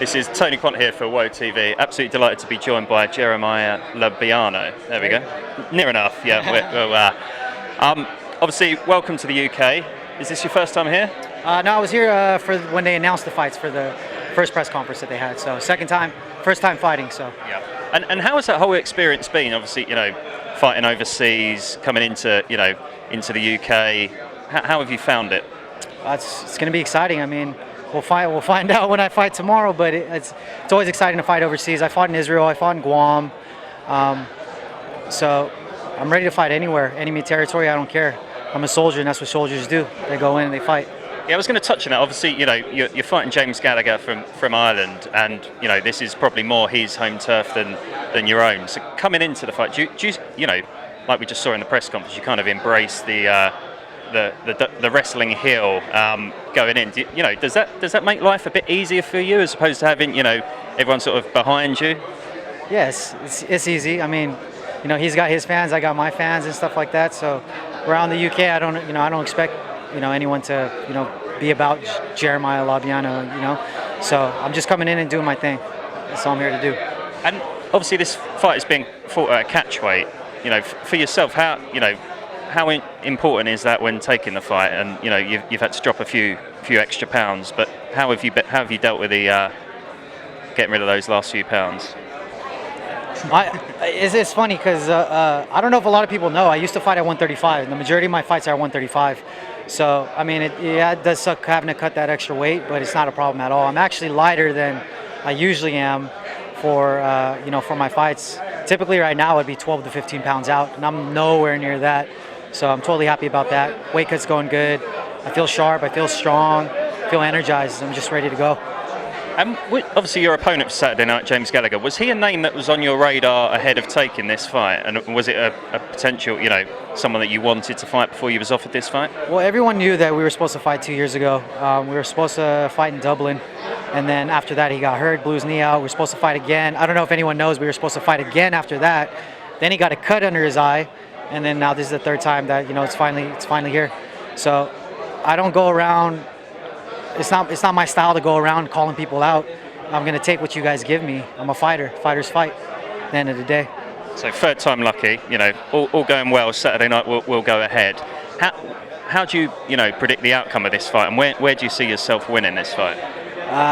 This is Tony Quant here for Woe TV. Absolutely delighted to be joined by Jeremiah Labiano. There we go. Near enough, yeah. Obviously, welcome to the UK. Is this your first time here? No, I was here for when they announced the fights for the first press conference that they had. So second time, first time fighting. So yeah. And how has that whole experience been? Obviously, fighting overseas, coming into into the UK. How have you found it? It's going to be exciting. I mean, we'll find out when I fight tomorrow. But it's always exciting to fight overseas. I fought in Israel. I fought in Guam. So I'm ready to fight anywhere, enemy territory. I don't care. I'm a soldier, and that's what soldiers do. They go in and they fight. Yeah, I was going to touch on that. Obviously, you're fighting James Gallagher from Ireland, and this is probably more his home turf than your own. So coming into the fight, do you like we just saw in the press conference, you kind of embrace the wrestling heel going in. Does that make life a bit easier for you as opposed to having everyone sort of behind you? Yes, it's easy. I mean, he's got his fans, I got my fans and stuff like that. So around the UK, I don't expect anyone to be about Jeremiah Labiano. So I'm just coming in and doing my thing. That's all I'm here to do. And obviously, this fight is being fought at a catch weight. For yourself, how important is that when taking the fight? And you've had to drop a few extra pounds, but how have you dealt with the getting rid of those last few pounds? It's funny because I don't know if a lot of people know. I used to fight at 135, and the majority of my fights are at 135. So I mean, it does suck having to cut that extra weight, but it's not a problem at all. I'm actually lighter than I usually am for for my fights. Typically, right now it'd be 12 to 15 pounds out, and I'm nowhere near that. So I'm totally happy about that. Weight cut's going good. I feel sharp. I feel strong. I feel energized. I'm just ready to go. And obviously, your opponent for Saturday night, James Gallagher, was he a name that was on your radar ahead of taking this fight? And was it a potential, someone that you wanted to fight before you was offered this fight? Well, everyone knew that we were supposed to fight 2 years ago. We were supposed to fight in Dublin. And then after that, he got hurt, blew his knee out. We were supposed to fight again. I don't know if anyone knows, we were supposed to fight again after that. Then he got a cut under his eye. And then now this is the third time that, it's finally here. So I don't go around. It's not my style to go around calling people out. I'm going to take what you guys give me. I'm a fighter. Fighters fight at the end of the day. So third time lucky, all going well. Saturday night will go ahead. How do you, predict the outcome of this fight? And where do you see yourself winning this fight?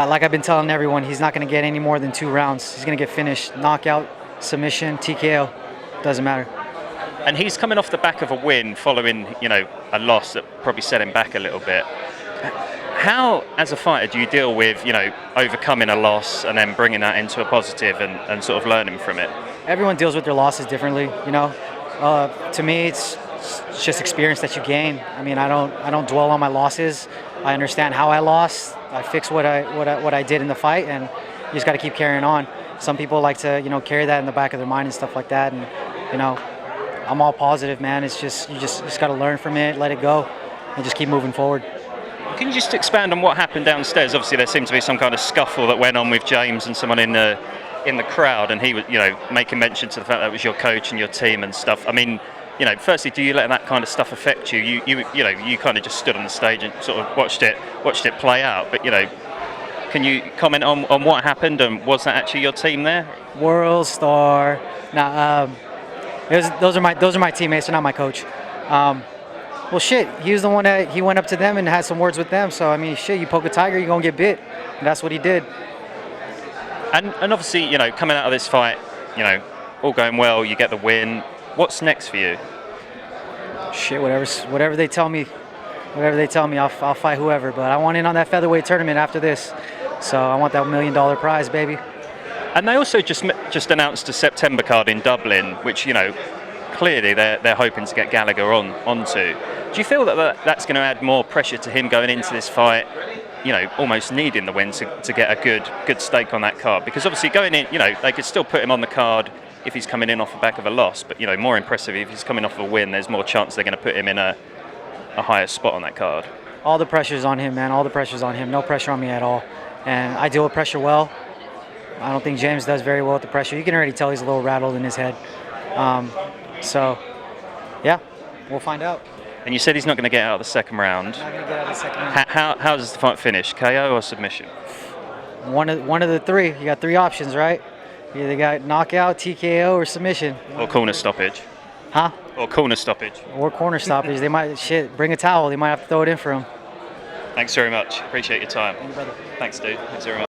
Like I've been telling everyone, he's not going to get any more than 2 rounds. He's going to get finished. Knockout, submission, TKO. Doesn't matter. And he's coming off the back of a win following, a loss that probably set him back a little bit. How, as a fighter, do you deal with, overcoming a loss and then bringing that into a positive and sort of learning from it? Everyone deals with their losses differently, To me, it's just experience that you gain. I mean, I don't dwell on my losses. I understand how I lost. I fix what I did in the fight, and you just got to keep carrying on. Some people like to, carry that in the back of their mind and stuff like that, and I'm all positive, man. It's just you just got to learn from it, let it go, and just keep moving forward. Can you just expand on what happened downstairs? Obviously, there seemed to be some kind of scuffle that went on with James and someone in the crowd, and he was, making mention to the fact that it was your coach and your team and stuff. I mean, firstly, do you let that kind of stuff affect you? You kind of just stood on the stage and sort of watched it play out. But can you comment on what happened, and was that actually your team there? World Star. Nah, those are my teammates. They're not my coach. Well, shit, he was the one that he went up to them and had some words with them. So, I mean, shit, you poke a tiger, you're going to get bit. And that's what he did. And obviously, coming out of this fight, all going well, you get the win. What's next for you? Shit, whatever they tell me, I'll fight whoever. But I want in on that featherweight tournament after this. So I want that $1 million prize, baby. And they also just announced a September card in Dublin, which, clearly they're hoping to get Gallagher onto. Do you feel that that's going to add more pressure to him going into this fight, almost needing the win to get a good stake on that card? Because obviously going in, they could still put him on the card if he's coming in off the back of a loss, but more impressive if he's coming off of a win. There's more chance they're going to put him in a higher spot on that card. All the pressure's on him, man. All the pressure's on him. No pressure on me at all. And I deal with pressure well. I don't think James does very well with the pressure. You can already tell he's a little rattled in his head. So, yeah, we'll find out. And you said he's not going to get out of the second round. Not going to get out of the second round. How does the fight finish? KO or submission? One of the three. You got three options, right? You either got knockout, TKO, or submission. Or corner stoppage. Huh? Or corner stoppage. Or corner stoppage. They might bring a towel. They might have to throw it in for him. Thanks very much. Appreciate your time. Brother. Thanks, dude. Thanks very much.